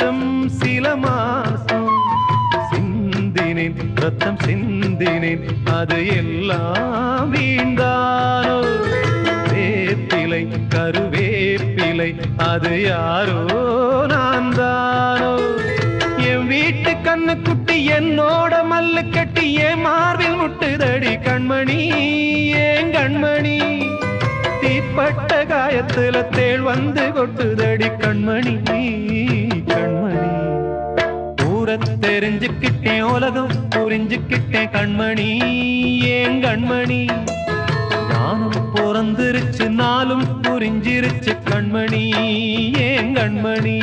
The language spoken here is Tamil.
வருஷம் சில மாசம் சிந்தினேன் ரத்தம் சிந்தினேன் அது எல்லாம் வீண்டானோ வேப்பிலை கருவேப்பிலை அது யாரோ நான் தானோ என் வீட்டு கண்ணு குட்டி என்னோட மல்லு கட்டி என் மார்பில் முட்டுதடி கண்மணி ஏன் கண்மணி தீப்பட்ட காயத்துல தேள் வந்து கொட்டுதடி கண்மணி கண்மணி ஊரை தெரிஞ்சுக்கிட்டேன் உலகம் புரிஞ்சுக்கிட்டேன் கண்மணி ஏன் கண்மணி நானும் பிறந்திருச்சு நாளும் புரிஞ்சிருச்சு கண்மணி ஏன் கண்மணி